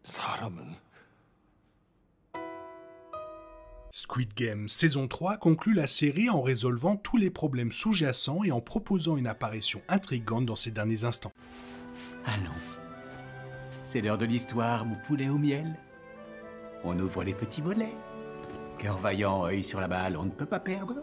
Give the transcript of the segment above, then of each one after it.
사람은 Squid Game saison 3 conclut la série en résolvant tous les problèmes sous-jacents et en proposant une apparition intrigante dans ses derniers instants. Allons. C'est l'heure de l'histoire, mon poulet au miel. On ouvre les petits volets. Cœur vaillant, œil sur la balle, on ne peut pas perdre.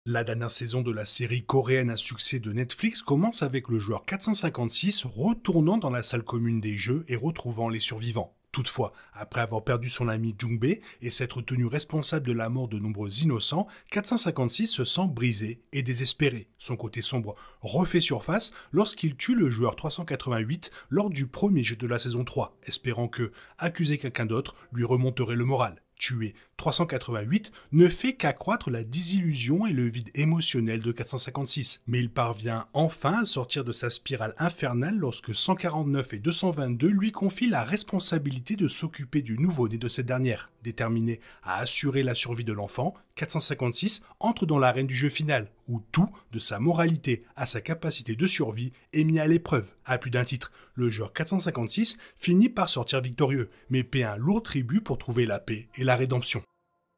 La dernière saison de la série coréenne à succès de Netflix commence avec le joueur 456 retournant dans la salle commune des jeux et retrouvant les survivants. Toutefois, après avoir perdu son ami Jung-bae et s'être tenu responsable de la mort de nombreux innocents, 456 se sent brisé et désespéré. Son côté sombre refait surface lorsqu'il tue le joueur 388 lors du premier jeu de la saison 3, espérant que accuser quelqu'un d'autre lui remonterait le moral. Tuer 388 ne fait qu'accroître la désillusion et le vide émotionnel de 456. Mais il parvient enfin à sortir de sa spirale infernale lorsque 149 et 222 lui confient la responsabilité de s'occuper du nouveau-né de cette dernière. Déterminé à assurer la survie de l'enfant, 456 entre dans l'arène du jeu final, où tout, de sa moralité à sa capacité de survie, est mis à l'épreuve. À plus d'un titre, le joueur 456 finit par sortir victorieux, mais paie un lourd tribut pour trouver la paix et la rédemption.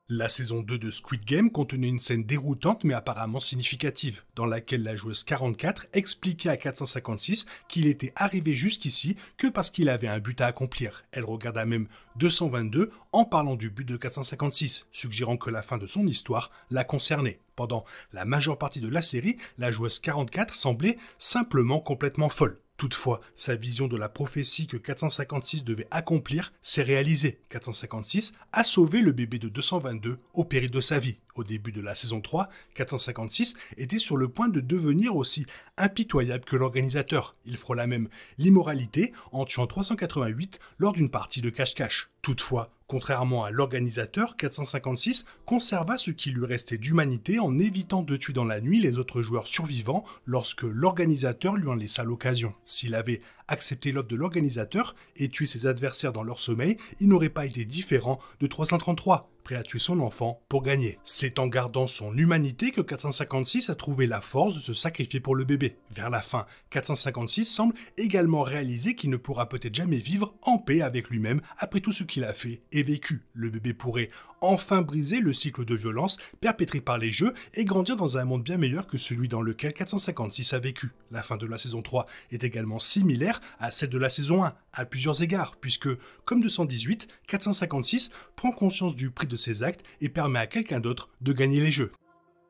La saison 2 de Squid Game contenait une scène déroutante mais apparemment significative, dans laquelle la joueuse 44 expliquait à 456 qu'il était arrivé jusqu'ici que parce qu'il avait un but à accomplir. Elle regarda même 222 en parlant du but de 456, suggérant que la fin de son histoire la concernait. Pendant la majeure partie de la série, la joueuse 44 semblait simplement complètement folle. Toutefois, sa vision de la prophétie que 456 devait accomplir s'est réalisée. 456 a sauvé le bébé de 222 au péril de sa vie. Au début de la saison 3, 456 était sur le point de devenir aussi impitoyable que l'organisateur. Il frôla même l'immoralité en tuant 388 lors d'une partie de cache-cache. Toutefois, contrairement à l'organisateur, 456 conserva ce qui lui restait d'humanité en évitant de tuer dans la nuit les autres joueurs survivants lorsque l'organisateur lui en laissa l'occasion. S'il avait accepté l'offre de l'organisateur et tué ses adversaires dans leur sommeil, il n'aurait pas été différent de 333, prêt à tuer son enfant pour gagner. C'est en gardant son humanité que 456 a trouvé la force de se sacrifier pour le bébé. Vers la fin, 456 semble également réaliser qu'il ne pourra peut-être jamais vivre en paix avec lui-même après tout ce qu'il a fait et vécu. Le bébé pourrait enfin briser le cycle de violence perpétré par les jeux et grandir dans un monde bien meilleur que celui dans lequel 456 a vécu. La fin de la saison 3 est également similaire à celle de la saison 1, à plusieurs égards, puisque, comme 218, 456 prend conscience du prix de ses actes et permet à quelqu'un d'autre de gagner les jeux.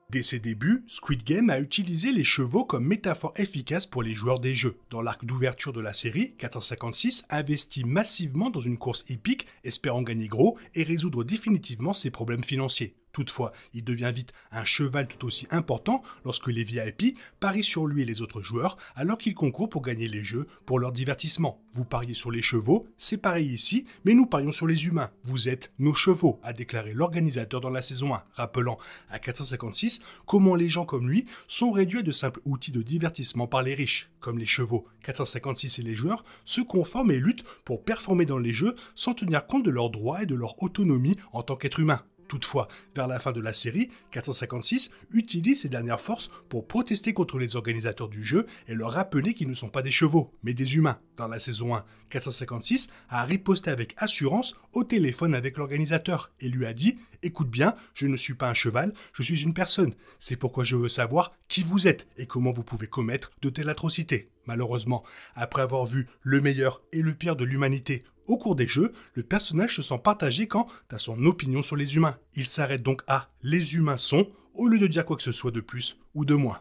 Dès ses débuts, Squid Game a utilisé les chevaux comme métaphore efficace pour les joueurs des jeux. Dans l'arc d'ouverture de la série, 456 investit massivement dans une course hippique, espérant gagner gros et résoudre définitivement ses problèmes financiers. Toutefois, il devient vite un cheval tout aussi important lorsque les VIP parient sur lui et les autres joueurs alors qu'ils concourent pour gagner les jeux pour leur divertissement. Vous pariez sur les chevaux, c'est pareil ici, mais nous parions sur les humains. Vous êtes nos chevaux, a déclaré l'organisateur dans la saison 1, rappelant à 456 comment les gens comme lui sont réduits à de simples outils de divertissement par les riches. Comme les chevaux, 456 et les joueurs se conforment et luttent pour performer dans les jeux sans tenir compte de leurs droits et de leur autonomie en tant qu'être humain. Toutefois, vers la fin de la série, 456 utilise ses dernières forces pour protester contre les organisateurs du jeu et leur rappeler qu'ils ne sont pas des chevaux, mais des humains. Dans la saison 1, 456 a riposté avec assurance au téléphone avec l'organisateur et lui a dit « Écoute bien, je ne suis pas un cheval, je suis une personne. C'est pourquoi je veux savoir qui vous êtes et comment vous pouvez commettre de telles atrocités. » Malheureusement, après avoir vu le meilleur et le pire de l'humanité au cours des jeux, le personnage se sent partagé quant à son opinion sur les humains. Il s'arrête donc à « les humains sont » au lieu de dire quoi que ce soit de plus ou de moins.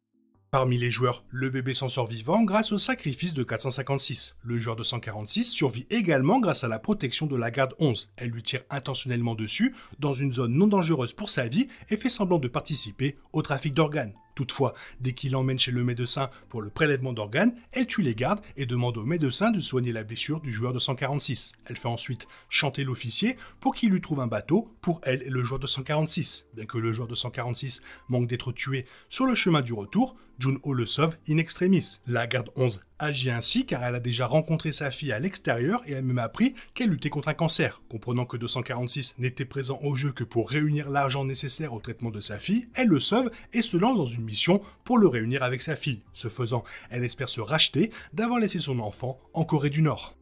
Parmi les joueurs, le bébé s'en sort vivant grâce au sacrifice de 456. Le joueur de 146 survit également grâce à la protection de la garde 11. Elle lui tire intentionnellement dessus dans une zone non dangereuse pour sa vie et fait semblant de participer au trafic d'organes. Toutefois, dès qu'il l'emmène chez le médecin pour le prélèvement d'organes, elle tue les gardes et demande au médecin de soigner la blessure du joueur de 146. Elle fait ensuite chanter l'officier pour qu'il lui trouve un bateau pour elle et le joueur de 146. Bien que le joueur de 146 manque d'être tué sur le chemin du retour, Jun-ho le sauve in extremis. La garde 11 Agit ainsi car elle a déjà rencontré sa fille à l'extérieur et a même appris qu'elle luttait contre un cancer. Comprenant que 246 n'était présent au jeu que pour réunir l'argent nécessaire au traitement de sa fille, elle le sauve et se lance dans une mission pour le réunir avec sa fille. Ce faisant, elle espère se racheter d'avoir laissé son enfant en Corée du Nord.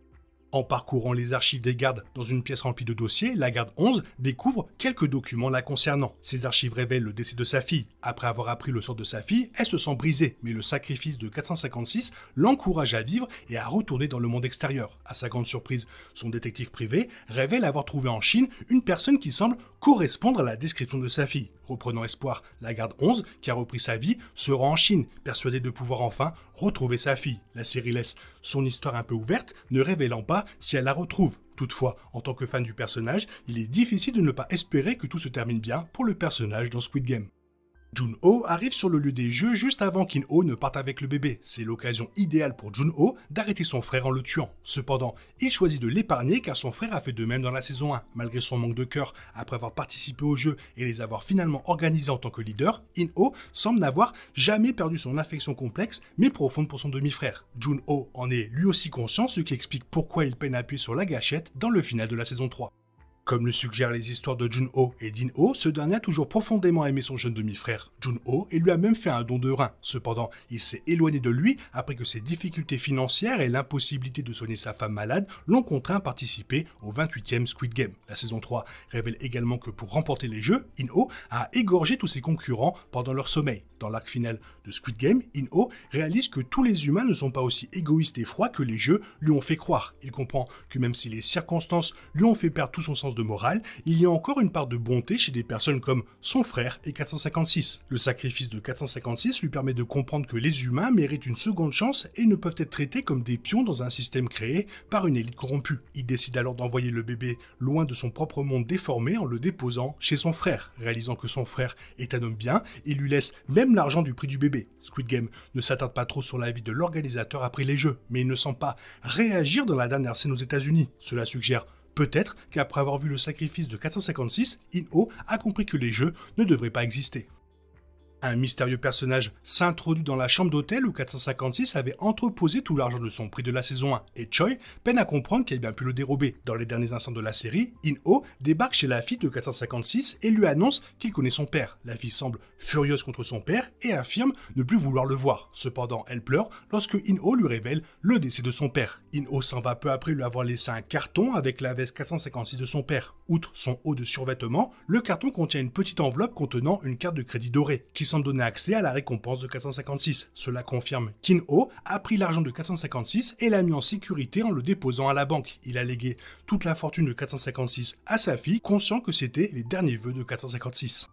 En parcourant les archives des gardes dans une pièce remplie de dossiers, la garde 11 découvre quelques documents la concernant. Ces archives révèlent le décès de sa fille. Après avoir appris le sort de sa fille, elle se sent brisée, mais le sacrifice de 456 l'encourage à vivre et à retourner dans le monde extérieur. À sa grande surprise, son détective privé révèle avoir trouvé en Chine une personne qui semble correspondre à la description de sa fille. Reprenant espoir, la garde 11, qui a repris sa vie, se rend en Chine, persuadée de pouvoir enfin retrouver sa fille. La série laisse son histoire un peu ouverte, ne révélant pas si elle la retrouve. Toutefois, en tant que fan du personnage, il est difficile de ne pas espérer que tout se termine bien pour le personnage dans Squid Game. Jun-ho arrive sur le lieu des jeux juste avant qu'In-ho ne parte avec le bébé. C'est l'occasion idéale pour Jun-ho d'arrêter son frère en le tuant. Cependant, il choisit de l'épargner car son frère a fait de même dans la saison 1. Malgré son manque de cœur, après avoir participé aux jeux et les avoir finalement organisés en tant que leader, In-ho semble n'avoir jamais perdu son affection complexe mais profonde pour son demi-frère. Jun-ho en est lui aussi conscient, ce qui explique pourquoi il peine à appuyer sur la gâchette dans le final de la saison 3. Comme le suggèrent les histoires de Jun-ho et d'In-ho, ce dernier a toujours profondément aimé son jeune demi-frère, Jun-ho, et lui a même fait un don de rein. Cependant, il s'est éloigné de lui après que ses difficultés financières et l'impossibilité de soigner sa femme malade l'ont contraint à participer au 28e Squid Game. La saison 3 révèle également que pour remporter les jeux, In-ho a égorgé tous ses concurrents pendant leur sommeil. Dans l'arc final de Squid Game, In-ho réalise que tous les humains ne sont pas aussi égoïstes et froids que les jeux lui ont fait croire. Il comprend que même si les circonstances lui ont fait perdre tout son sens de morale, il y a encore une part de bonté chez des personnes comme son frère et 456. Le sacrifice de 456 lui permet de comprendre que les humains méritent une seconde chance et ne peuvent être traités comme des pions dans un système créé par une élite corrompue. Il décide alors d'envoyer le bébé loin de son propre monde déformé en le déposant chez son frère. Réalisant que son frère est un homme bien, il lui laisse même l'argent du prix du bébé. Squid Game ne s'attarde pas trop sur la vie de l'organisateur après les jeux, mais il ne semble pas réagir dans la dernière scène aux États-Unis. Cela suggère peut-être qu'après avoir vu le sacrifice de 456, In-ho a compris que les jeux ne devraient pas exister. Un mystérieux personnage s'introduit dans la chambre d'hôtel où 456 avait entreposé tout l'argent de son prix de la saison 1, et Choi peine à comprendre qu'il a bien pu le dérober. Dans les derniers instants de la série, In-ho débarque chez la fille de 456 et lui annonce qu'il connaît son père. La fille semble furieuse contre son père et affirme ne plus vouloir le voir. Cependant, elle pleure lorsque In-ho lui révèle le décès de son père. In-ho s'en va peu après lui avoir laissé un carton avec la veste 456 de son père. Outre son haut de survêtement, le carton contient une petite enveloppe contenant une carte de crédit dorée, qui semble donner accès à la récompense de 456. Cela confirme qu'In-ho a pris l'argent de 456 et l'a mis en sécurité en le déposant à la banque. Il a légué toute la fortune de 456 à sa fille, conscient que c'était les derniers vœux de 456.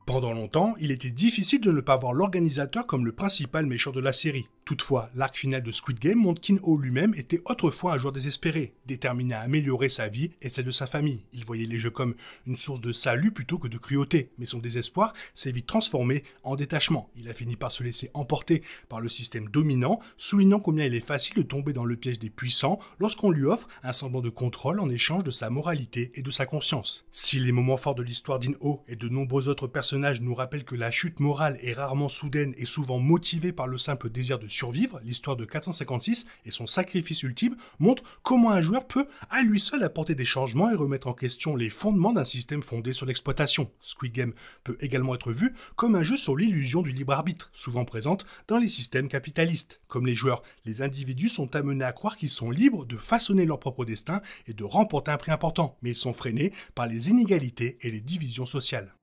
Pendant longtemps, il était difficile de ne pas voir l'organisateur comme le principal méchant de la série. Toutefois, l'arc final de Squid Game montre qu'In-ho lui-même était autrefois un joueur désespéré, déterminé à améliorer sa vie et celle de sa famille. Il voyait les jeux comme une source de salut plutôt que de cruauté, mais son désespoir s'est vite transformé en détachement. Il a fini par se laisser emporter par le système dominant, soulignant combien il est facile de tomber dans le piège des puissants lorsqu'on lui offre un semblant de contrôle en échange de sa moralité et de sa conscience. Si les moments forts de l'histoire d'In-ho et de nombreux autres personnages nous rappellent que la chute morale est rarement soudaine et souvent motivée par le simple désir de survivre, l'histoire de 456 et son sacrifice ultime montrent comment un joueur peut à lui seul apporter des changements et remettre en question les fondements d'un système fondé sur l'exploitation. Squid Game peut également être vu comme un jeu sur l'illusion du libre arbitre, souvent présente dans les systèmes capitalistes. Comme les joueurs, les individus sont amenés à croire qu'ils sont libres de façonner leur propre destin et de remporter un prix important, mais ils sont freinés par les inégalités et les divisions sociales.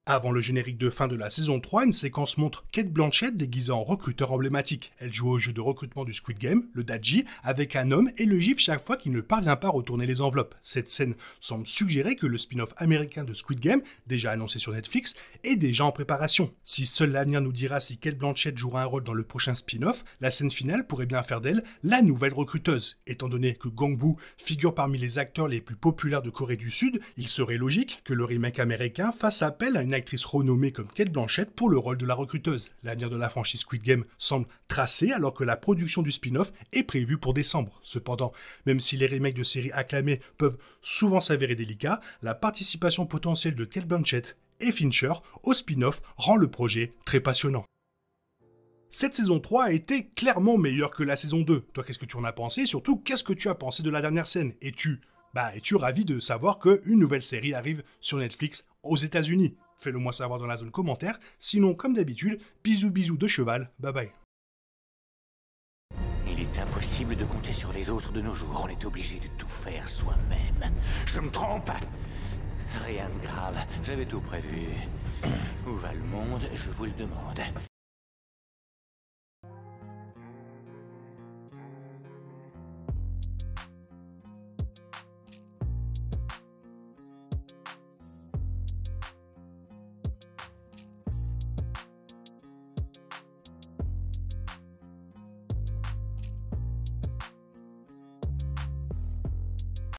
Avant le générique de fin de la saison 3, une séquence montre Cate Blanchett déguisée en recruteur emblématique. Elle joue au jeu de recrutement du Squid Game, le Daji, avec un homme et le gifle chaque fois qu'il ne parvient pas à retourner les enveloppes. Cette scène semble suggérer que le spin-off américain de Squid Game, déjà annoncé sur Netflix, est déjà en préparation. Si seul l'avenir nous dira si Cate Blanchett jouera un rôle dans le prochain spin-off, la scène finale pourrait bien faire d'elle la nouvelle recruteuse. Étant donné que Gong-bu figure parmi les acteurs les plus populaires de Corée du Sud, il serait logique que le remake américain fasse appel à une actrice renommée comme Cate Blanchett pour le rôle de la recruteuse. L'avenir de la franchise Squid Game semble tracé alors que la production du spin-off est prévue pour décembre. Cependant, même si les remakes de séries acclamées peuvent souvent s'avérer délicats, la participation potentielle de Cate Blanchett et Fincher au spin-off rend le projet très passionnant. Cette saison 3 a été clairement meilleure que la saison 2. Toi, qu'est-ce que tu en as pensé? Et surtout, qu'est-ce que tu as pensé de la dernière scène? Es-tu ravi de savoir qu'une nouvelle série arrive sur Netflix aux États-Unis? Fais-le moi savoir dans la zone commentaire. Sinon, comme d'habitude, bisous bisous de cheval. Bye bye. Il est impossible de compter sur les autres de nos jours. On est obligé de tout faire soi-même. Je me trompe? Rien de grave. J'avais tout prévu. Où va le monde? Je vous le demande.